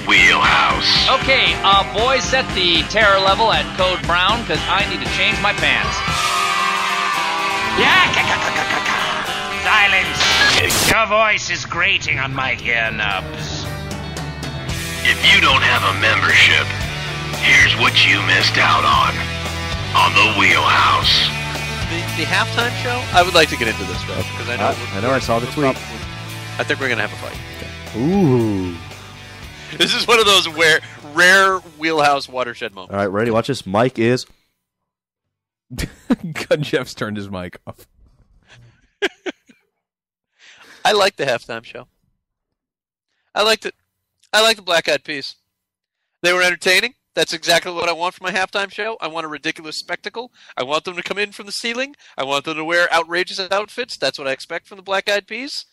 wheelhouse. Okay, boys, set the terror level at code brown, because I need to change my pants. Yeah, silence. Your voice is grating on my ear nubs. If you don't have a membership, here's what you missed out on the wheelhouse. The halftime show? I would like to get into this, though, because I know I saw the tweet. I think we're going to have a fight. Okay. Ooh. This is one of those rare wheelhouse watershed moments. All right, ready? Watch this. Mike is... Jeff's turned his mic off. I like the halftime show. I liked it. I like the Black Eyed Peas. They were entertaining. That's exactly what I want for my halftime show. I want a ridiculous spectacle. I want them to come in from the ceiling. I want them to wear outrageous outfits. That's what I expect from the Black Eyed Peas.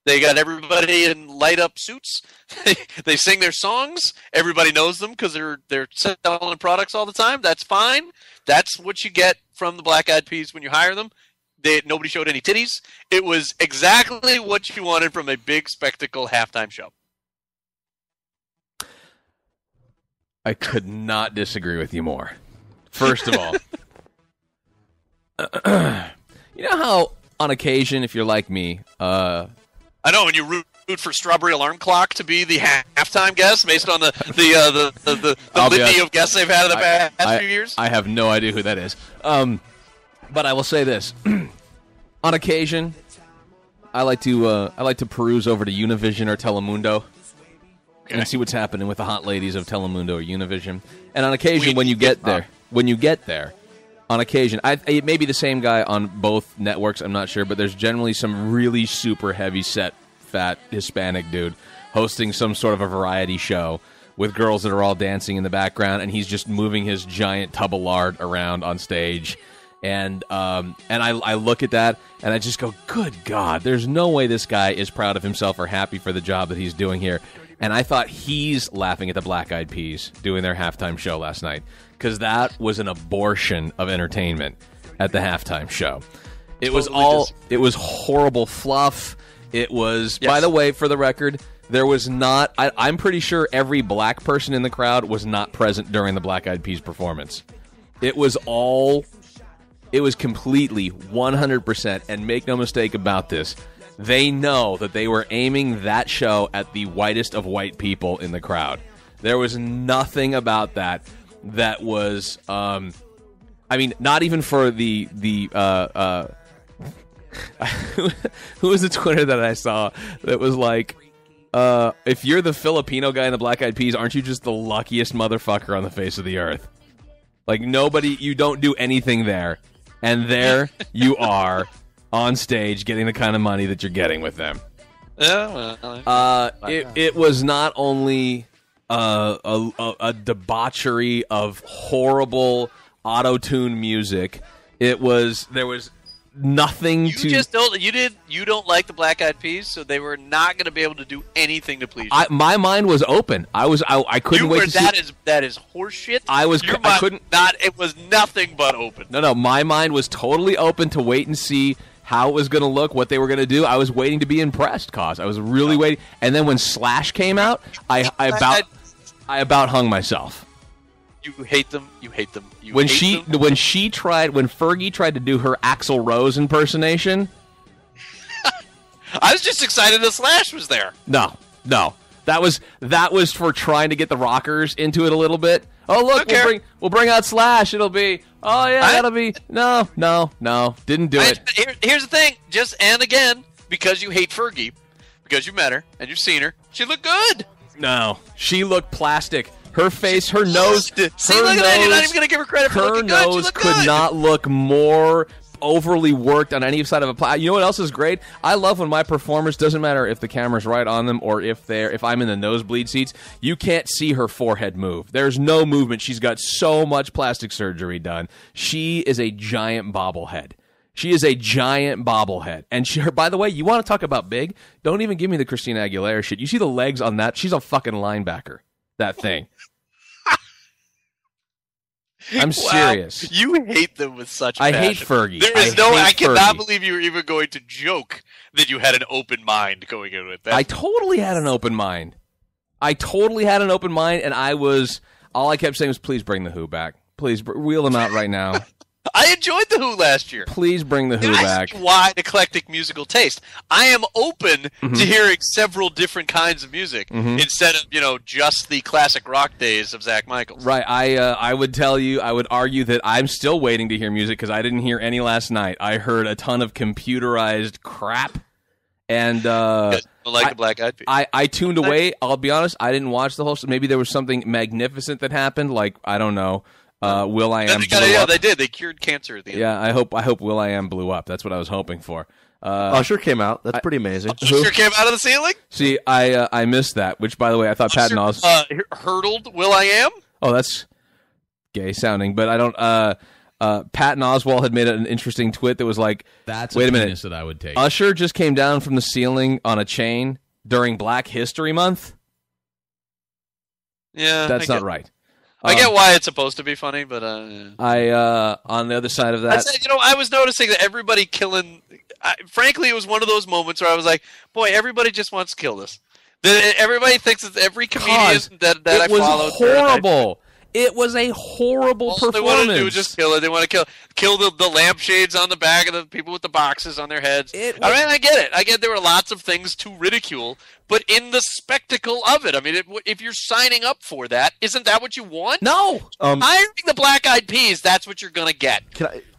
They got everybody in light-up suits. They sing their songs. Everybody knows them because they're selling products all the time. That's fine. That's what you get from the Black Eyed Peas when you hire them. Nobody showed any titties. It was exactly what you wanted from a big spectacle halftime show. I could not disagree with you more. First of all, you know how on occasion, if you're like me, I know when you root for Strawberry Alarm Clock to be the halftime guest based on the litany of guests they've had in the past few years. I have no idea who that is. But I will say this: on occasion, I like to peruse over to Univision or Telemundo and see what's happening with the hot ladies of Telemundo or Univision. And on occasion, when you get there, on occasion, it may be the same guy on both networks, I'm not sure, but there's generally some really super heavy-set, fat Hispanic dude hosting some sort of a variety show with girls that are all dancing in the background, and he's just moving his giant tub of lard around on stage. And I look at that, and I just go, good God, there's no way this guy is proud of himself or happy for the job that he's doing here. And I thought he's laughing at the Black Eyed Peas doing their halftime show last night, because that was an abortion of entertainment at the halftime show. It was horrible fluff. It was, by the way, for the record, there was not, I'm pretty sure every black person in the crowd was not present during the Black Eyed Peas performance. It was completely 100%, and make no mistake about this, they know that they were aiming that show at the whitest of white people in the crowd. There was nothing about that was, I mean, not even for the who was the Twitter that I saw that was like, if you're the Filipino guy in the Black Eyed Peas, aren't you just the luckiest motherfucker on the face of the earth? Like, you don't do anything there, and there you are on stage getting the kind of money that you're getting with them. It was not only a debauchery of horrible auto-tune music. There was nothing You don't like the Black Eyed Peas, so they were not going to be able to do anything to please you. My mind was open. I couldn't wait to see. That is horseshit. It was nothing but open. No, my mind was totally open to wait and see how it was going to look, what they were going to do. I was waiting to be impressed, Cos. I was really waiting. And then when Slash came out, I about hung myself. You hate them. You hate them. When Fergie tried to do her Axl Rose impersonation, I was just excited that Slash was there. No. That was for trying to get the rockers into it a little bit. Oh, look, we'll bring out Slash. It'll be, that'll be, no, didn't do it. Here's the thing, and again, because you hate Fergie, because you met her, and you've seen her, she looked good. No, she looked plastic. Her face, her nose, look at that, you're not even going to give her credit for looking good. Her nose could not look more overly worked on any side of a platform. You know what else is great? I love when my performers, doesn't matter if the camera's right on them or if I'm in the nosebleed seats, you can't see her forehead move. There's no movement. She's got so much plastic surgery done. She is a giant bobblehead. And by the way, you want to talk about big? Don't even give me the Christina Aguilera shit. You see the legs on that? She's a fucking linebacker, that thing. I'm serious. You hate them with such passion. I hate Fergie. I cannot believe you were even going to joke that you had an open mind going in with that. I totally had an open mind. I totally had an open mind, and all I kept saying was, please bring the Who back. Please wheel them out right now. I enjoyed the Who last year. Please bring the Who back. Wide, eclectic musical taste. I am open to hearing several different kinds of music instead of just the classic rock days of Zach Michaels. Right. I would argue that I'm still waiting to hear music because I didn't hear any last night. I heard a ton of computerized crap, and The Black Eyed Peas. I tuned away. I'll be honest. I didn't watch the whole. Maybe there was something magnificent that happened. Like I don't know. Will I Am? They did. They cured cancer at the end. Yeah, I hope Will I Am blew up. That's what I was hoping for. Usher came out. That's pretty amazing. Usher came out of the ceiling? See, I missed that. Which, by the way, I thought Patton Oswalt hurdled Will I Am. Oh, that's gay sounding. But I don't. Patton Oswalt had made an interesting twit that was like, "That's wait a a minute, penis that I would take." Usher just came down from the ceiling on a chain during Black History Month. Yeah, that's not right. I get why it's supposed to be funny, but on the other side of that, I was noticing that everybody killing. Frankly, it was one of those moments where I was like, "Boy, everybody just wants to kill this." Everybody thinks it's every comedian that I followed. It was horrible. It was a horrible performance. All they want to do is just kill it. They want to kill the lampshades on the back of the people with the boxes on their heads. I get it. I get there were lots of things to ridicule, but in the spectacle of it, I mean, if you're signing up for that, isn't that what you want? No. Hiring the Black Eyed Peas, that's what you're going to get.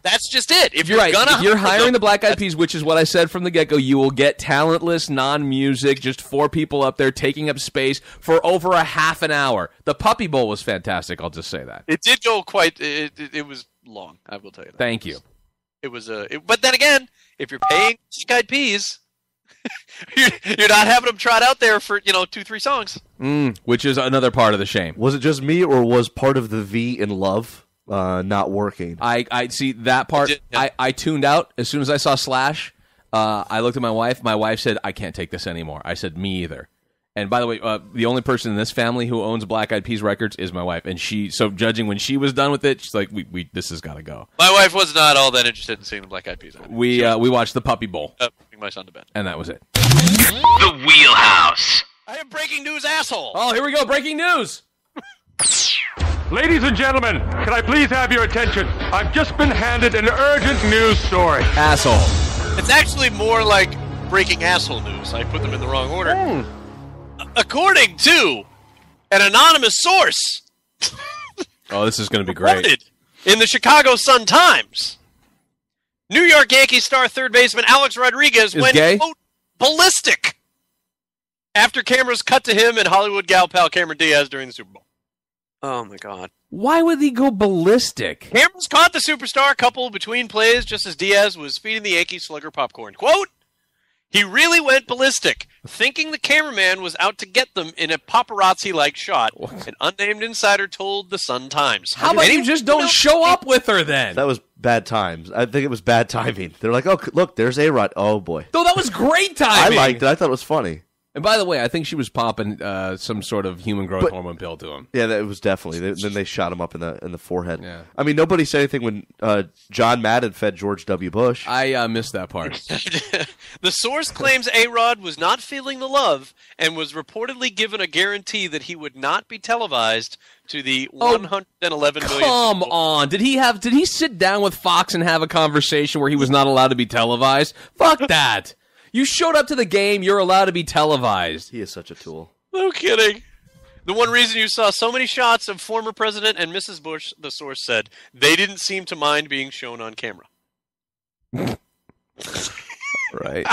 That's just it. If you're hiring the Black Eyed Peas, which is what I said from the get-go, you will get talentless, non-music, just four people up there taking up space for over a half an hour. The Puppy Bowl was fantastic, I'll just say that. It did go it was long, I will tell you that. Thank you. It was but then again, if you're paying Black Eyed Peas, you're not having them trot out there for 2-3 songs. Which is another part of the shame. Was it just me, or was part of the V in Love not working? I see that part. I tuned out as soon as I saw Slash. I looked at my wife. My wife said, "I can't take this anymore." I said, "Me either." And by the way, the only person in this family who owns Black Eyed Peas records is my wife. And judging when she was done with it, she's like, "This has got to go." My wife was not all that interested in seeing the Black Eyed Peas. We watched the Puppy Bowl. Bring my son to bed. And that was it. The Wheelhouse. I have breaking news, asshole. Oh, here we go. Breaking news. Ladies and gentlemen, can I please have your attention? I've just been handed an urgent news story. Asshole. It's actually more like breaking asshole news. I put them in the wrong order. According to an anonymous source. Oh, this is going to be great. In the Chicago Sun-Times, New York Yankees star third baseman Alex Rodriguez went quote, ballistic after cameras cut to him and Hollywood gal pal Cameron Diaz during the Super Bowl. Oh, my God. Why would he go ballistic? Cameras caught the superstar couple between plays just as Diaz was feeding the Yankee slugger popcorn. Quote, "He really went ballistic, thinking the cameraman was out to get them in a paparazzi-like shot," an unnamed insider told the Sun-Times. How about you just don't show up with her then? That was bad times. I think it was bad timing. They're like, "Oh, look, there's A-Rod." Oh, boy. No, that was great timing. I liked it. I thought it was funny. And by the way, I think she was popping some sort of human growth hormone pill to him. Yeah, that was definitely. Then they shot him up in the forehead. Yeah. I mean, nobody said anything when John Madden fed George W. Bush. I missed that part. The source claims A-Rod was not feeling the love and was reportedly given a guarantee that he would not be televised to the 111 million. Come on. Did he sit down with Fox and have a conversation where he was not allowed to be televised? Fuck that. You showed up to the game, you're allowed to be televised. He is such a tool. No kidding. The one reason you saw so many shots of former President and Mrs. Bush, the source said, they didn't seem to mind being shown on camera. Right.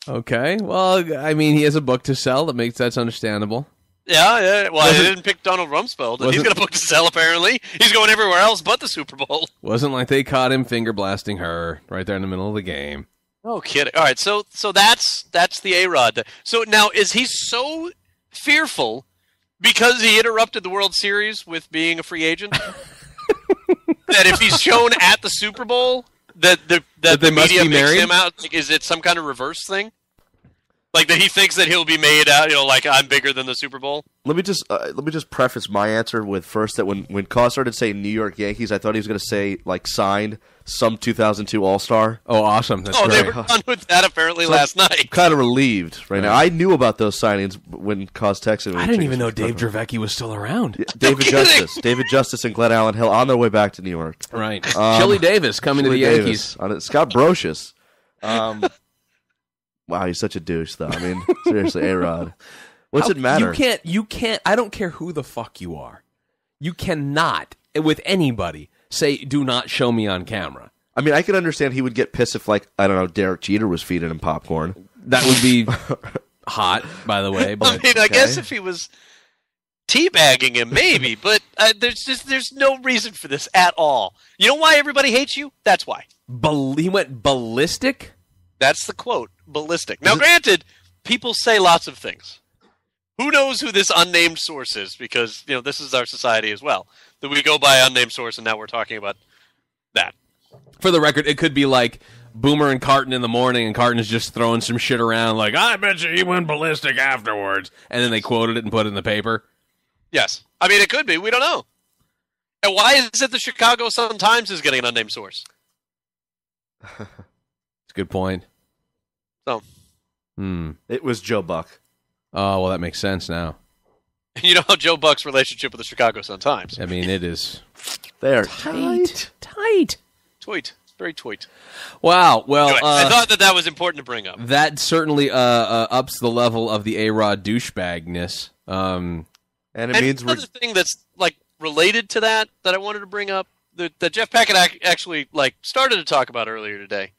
Okay. Well, I mean, he has a book to sell. That's understandable. Yeah. Well, they didn't pick Donald Rumsfeld. He's got a book to sell, apparently. He's going everywhere else but the Super Bowl. Wasn't like they caught him finger blasting her right there in the middle of the game. No kidding. All right, so that's the A-Rod. So now, is he so fearful because he interrupted the World Series with being a free agent that if he's shown at the Super Bowl, that the they must media be makes married? him out? Like, is it some kind of reverse thing? Like that he thinks that he'll be made out, like I'm bigger than the Super Bowl. Let me just preface my answer with first that when Cause started saying New York Yankees, I thought he was going to say like signed some 2002 All-Star. Oh, awesome! That's They great. were done with that apparently last night. I'm kind of relieved right now. I knew about those signings when Cause texted me. I didn't even know Dave Dravecki was still around. David Justice, and Glenn Allen Hill on their way back to New York. Right. Chili Davis coming to the Yankees. Scott Brocious. Wow, he's such a douche, though. I mean, seriously, A-Rod. What's it matter? You can't, I don't care who the fuck you are. You cannot, with anybody, say, do not show me on camera. I mean, I can understand he would get pissed if, like, I don't know, Derek Jeter was feeding him popcorn. That would be hot, by the way. But, I mean, I guess if he was teabagging him, maybe, but there's no reason for this at all. You know why everybody hates you? That's why. He went ballistic? That's the quote. Ballistic. Now, granted, people say lots of things. Who knows who this unnamed source is? Because, this is our society as well. That we go by unnamed source, and now we're talking about that. For the record, it could be like Boomer and Carton in the morning, and Carton is just throwing some shit around like, I bet you he went ballistic afterwards. And then they quoted it and put it in the paper. Yes. I mean, it could be. We don't know. And why is it the Chicago Sun-Times is getting an unnamed source? It's a good point. So, It was Joe Buck. Oh, well, that makes sense now. You know how Joe Buck's relationship with the Chicago Sun-Times. I mean, it is They are tight. Tweet. Very tweet. Wow. Well, Anyway, I thought that was important to bring up. that certainly ups the level of the A-Rod douchebagness. And it And means we're... another thing that's like related to that I wanted to bring up that Jeff Packett actually started to talk about earlier today.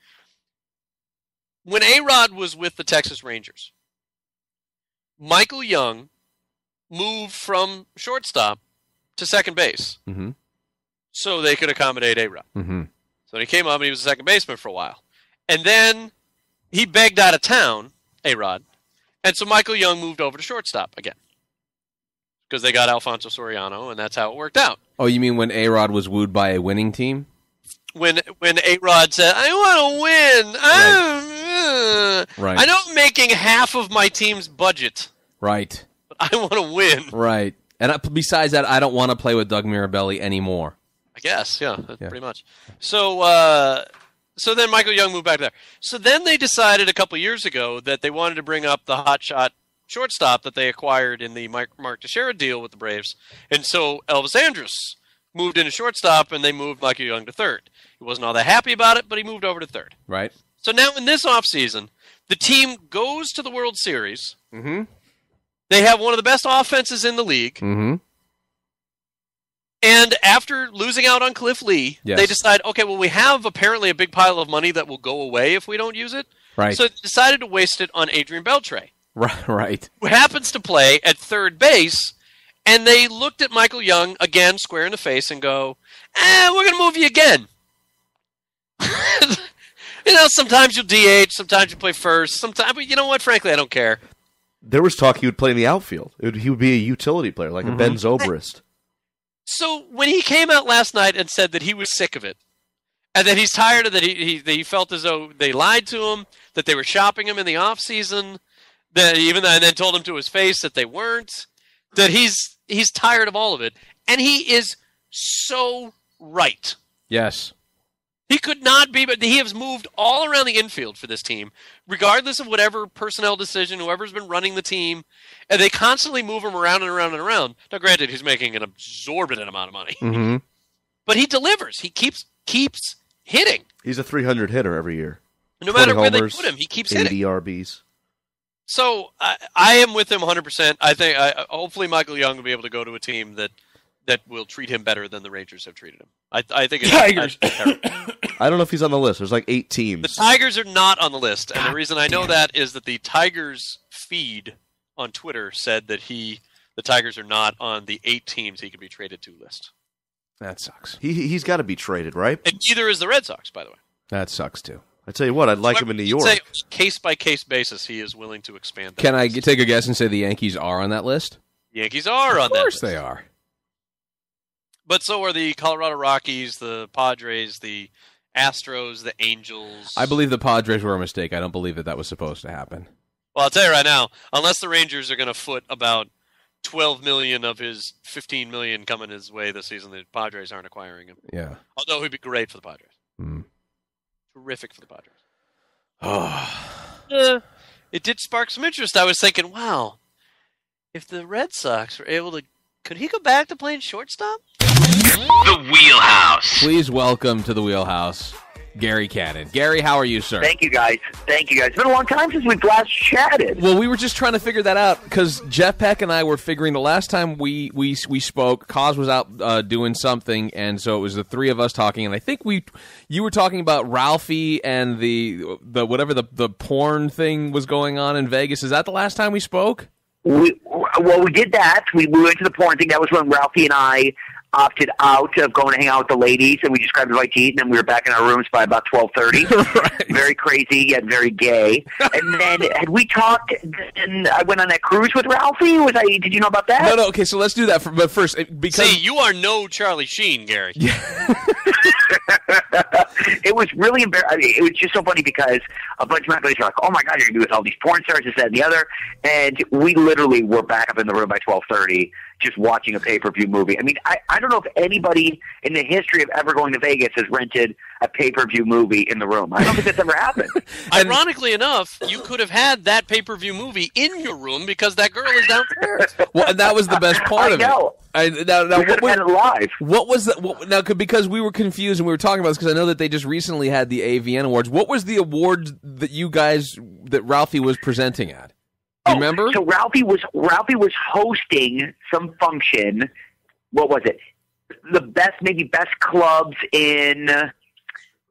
When A-Rod was with the Texas Rangers, Michael Young moved from shortstop to second base so they could accommodate A-Rod. Mm-hmm. So when he came up, and he was a second baseman for a while. And then he begged out of town, A-Rod, and so Michael Young moved over to shortstop again because they got Alfonso Soriano, and that's how it worked out. Oh, you mean when A-Rod was wooed by a winning team? When A-Rod said, I want to win. Right. I know I'm making half of my team's budget, Right. but I want to win. Right. And besides that, I don't want to play with Doug Mirabelli anymore. I guess, yeah, pretty much. So then Michael Young moved back there. So then they decided a couple years ago that they wanted to bring up the hotshot shortstop that they acquired in the Mark Teixeira deal with the Braves. And so Elvis Andrus moved into shortstop, and they moved Michael Young to third. He wasn't all that happy about it, but he moved over to third. Right. So now in this offseason, the team goes to the World Series. Mm-hmm. They have one of the best offenses in the league. Mm-hmm. And after losing out on Cliff Lee, Yes. they decide, okay, well, we have apparently a big pile of money that will go away if we don't use it. Right. So they decided to waste it on Adrian Beltre, Right. who happens to play at third base. And they looked at Michael Young again, square in the face, and go, we're going to move you again. Sometimes you'll DH, sometimes you play first, sometimes, but you know what? Frankly, I don't care. There was talk he would play in the outfield. He would be a utility player, like a Ben Zobrist. So when he came out last night and said that he was sick of it, and that he's tired of that, he felt as though they lied to him, that they were shopping him in the off season, and then told him to his face that they weren't, that he's tired of all of it, and he is so right. Yes. He could not be, but he has moved all around the infield for this team, regardless of whatever personnel decision, whoever's been running the team, and they constantly move him around and around and around. Now, granted, he's making an exorbitant amount of money, Mm-hmm. but he delivers. He keeps hitting. He's a 300 hitter every year. No matter 20 where they homers, put him, he keeps 80 hitting. RBs. So I am with him 100%. I think hopefully Michael Young will be able to go to a team that will treat him better than the Rangers have treated him. I think Tigers. I don't know if he's on the list. There's like 8 teams. The Tigers are not on the list, and the reason I know that is that the Tigers feed on Twitter said that the Tigers are not on the 8 teams he could be traded to list. That sucks. He's got to be traded, right? And neither is the Red Sox, by the way. That sucks, too. I tell you what, I'd like him in New York. Say case by case basis, he is willing to expand. That Can I list. take a guess and say the Yankees are on that list? Yankees are on that. Of course list. they are. But so are the Colorado Rockies, the Padres, the Astros, the Angels. I believe the Padres were a mistake. I don't believe that was supposed to happen. Well, I'll tell you right now, unless the Rangers are going to foot about $12 million of his $15 million coming his way this season, the Padres aren't acquiring him. Yeah. Although he'd be great for the Padres. Mm. Terrific for the Padres. Oh. It did spark some interest. I was thinking, wow, if the Red Sox were able to, could he go back to playing shortstop? The Wheelhouse. Please welcome to the Wheelhouse, Gary Cannon. Gary, how are you, sir? Thank you, guys. It's been a long time since we've last chatted. Well, we were just trying to figure that out because Jeff Peck and I were figuring the last time we spoke, Cos was out doing something, and so it was the three of us talking. And I think you were talking about Ralphie and the whatever the porn thing was going on in Vegas. Is that the last time we spoke? We did that. We went to the porn thing. That was when Ralphie and I opted out of going to hang out with the ladies, and we just grabbed a bite to eat, and then we were back in our rooms by about 12:30. Right. Very crazy, yet very gay. And then had we talked, and I went on that cruise with Ralphie? Did you know about that? No, okay, so let's do that. But first, because... See, you are no Charlie Sheen, Gary. It was really embarrassing. It was just so funny because a bunch of my buddies were like, "Oh my God, you're gonna be with all these porn stars, this, that, and the other," and we literally were back up in the room by 12:30, just watching a pay-per-view movie. I mean, I don't know if anybody in the history of ever going to Vegas has rented a pay-per-view movie in the room. I don't think that's ever happened. Ironically enough, you could have had that pay-per-view movie in your room because that girl is downstairs. Well, and that was the best part of know. it. Now, We could have had it live. What was now? Because we were confused and we were talking about this because I know that they just recently had the AVN Awards. What was the awards that Ralphie was presenting at? Do you remember? So Ralphie was hosting some function. What was it? The best clubs in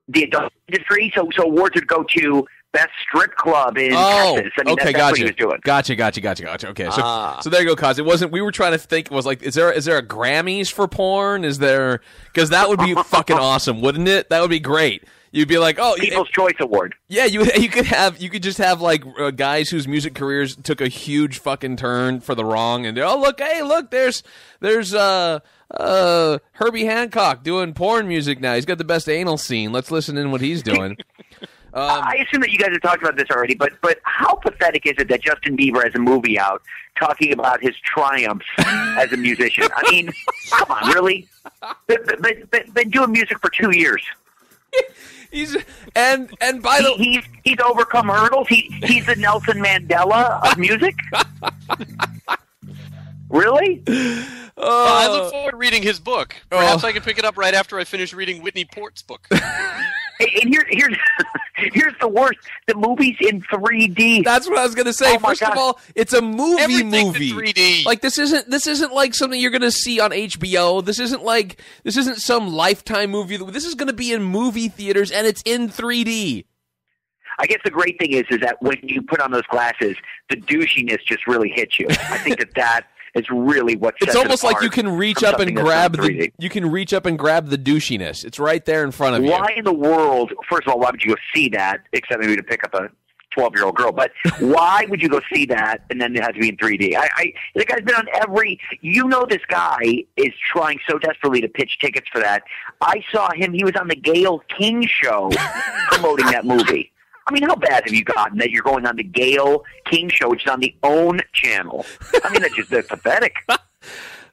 the adult industry. So awards would go to best strip club in Texas. I mean, okay, that's what he was doing. Gotcha. Okay, so there you go, Cos. It wasn't. We were trying to think. It was like, is there a Grammys for porn? Is there? Because that would be fucking awesome, wouldn't it? That would be great. You'd be like, People's Choice Award. Yeah, you could just have like guys whose music careers took a huge fucking turn for the wrong, and look, there's Herbie Hancock doing porn music now. He's got the best anal scene. Let's listen in what he's doing. I assume that you guys have talked about this already, but how pathetic is it that Justin Bieber has a movie out talking about his triumphs as a musician? I mean, come on, really? Been doing music for 2 years. He's overcome hurdles. He's the Nelson Mandela of music. Really? I look forward to reading his book. Perhaps I can pick it up right after I finish reading Whitney Port's book. And here's the worst: the movie's in 3D. That's what I was going to say. First of all, it's a movie. Everything's in 3D. Like this isn't like something you're going to see on HBO. This isn't some Lifetime movie. This is going to be in movie theaters, and it's in 3D. I guess the great thing is that when you put on those glasses, the douchiness just really hits you. I think that is really what sets it's almost it apart like you can reach up and grab the douchiness. It's right there in front of you. Why in the world? First of all, why would you go see that except maybe to pick up a 12-year-old girl? But why would you go see that and then it has to be in 3D? The guy's been on every. This guy is trying so desperately to pitch tickets for that. I saw him. He was on the Gayle King show promoting that movie. I mean, how bad have you gotten that you're going on the Gayle King show, which is on the OWN channel? I mean, that's pathetic.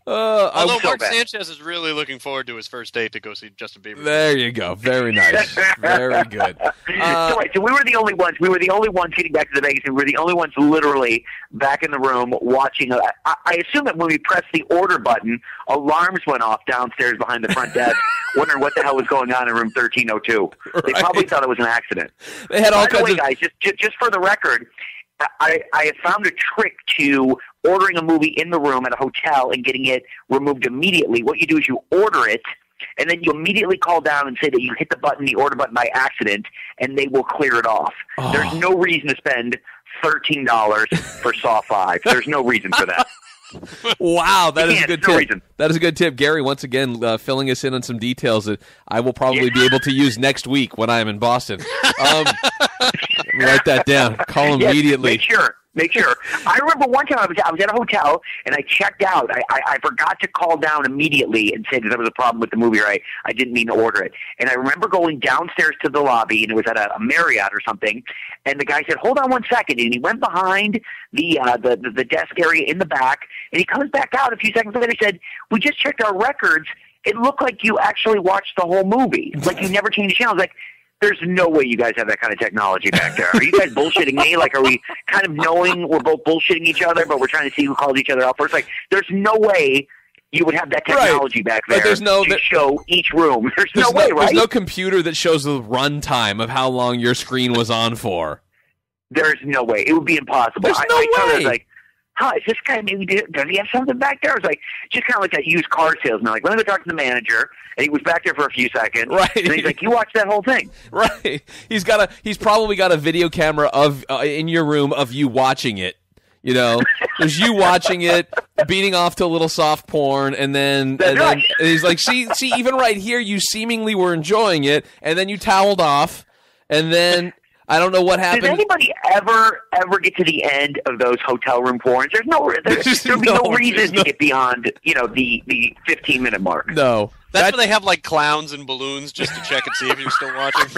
Although Mark Sanchez is really looking forward to his first date to go see Justin Bieber. There you go. Very nice. Very good. So we were the only ones. We were the only ones getting back to the Vegas. We were the only ones literally back in the room watching. I assume that when we pressed the order button, alarms went off downstairs behind the front desk, wondering what the hell was going on in room 1302. Right. They probably thought it was an accident. They had all kinds of... guys, just for the record, I have found a trick to ordering a movie in the room at a hotel and getting it removed immediately. What you do is you order it, and then you immediately call down and say that you hit the order button by accident, and they will clear it off. Oh. There's no reason to spend $13 for Saw 5. There's no reason for that. Wow, that is a good tip. No reason. That is a good tip. Gary, once again, filling us in on some details that I will probably be able to use next week when I am in Boston. Let me write that down. Call immediately. Make sure. I remember one time I was at a hotel and I checked out. I forgot to call down immediately and say that there was a problem with the movie, or I didn't mean to order it. And I remember going downstairs to the lobby, and it was at a Marriott or something. And the guy said, "Hold on one second." And he went behind the desk area in the back, and he comes back out a few seconds later. He said, "We just checked our records. It looked like you actually watched the whole movie. Like you never changed the channel." I was like, there's no way you guys have that kind of technology back there. Are you guys bullshitting me? Like, are we kind of knowing we're both bullshitting each other, but we're trying to see who calls each other out first? Like, there's no way you would have that technology back there to show each room. There's no way, right? There's no computer that shows the runtime of how long your screen was on for. There's no way. It would be impossible. There's no way. I was like, is this guy maybe, does he have something back there? I was like, just kind of like that used car salesman. Like, let me go talk to the manager. And he was back there for a few seconds. Right. And he's like, you watched that whole thing. Right. He's probably got a video camera of in your room of you watching it. You know, there's you watching it, beating off to a little soft porn, and then he's like, see, even right here, you seemingly were enjoying it, and then you toweled off, and then I don't know what happened. Does anybody ever get to the end of those hotel room porns? There'd be no reason to get beyond, the 15-minute mark. No. That's when they have like clowns and balloons just to check and see if you're still watching.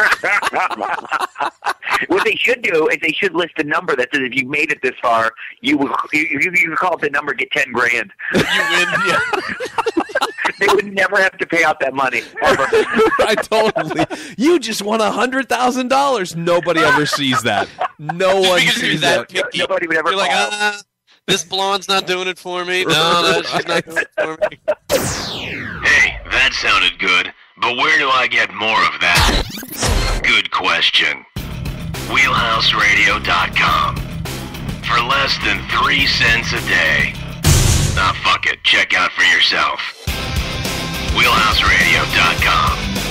What they should do is they should list a number that says if you made it this far, you call it the number, get $10,000. You win. Yeah. They would never have to pay out that money ever. I totally. You just won $100,000. Nobody ever sees that. No one sees that. Nobody would ever. You're like, this blonde's not doing it for me. No, she's not doing it for me. Hey, that sounded good, but where do I get more of that? Good question. WheelhouseRadio.com. For less than 3 cents a day. Nah, fuck it. Check out for yourself. WheelhouseRadio.com.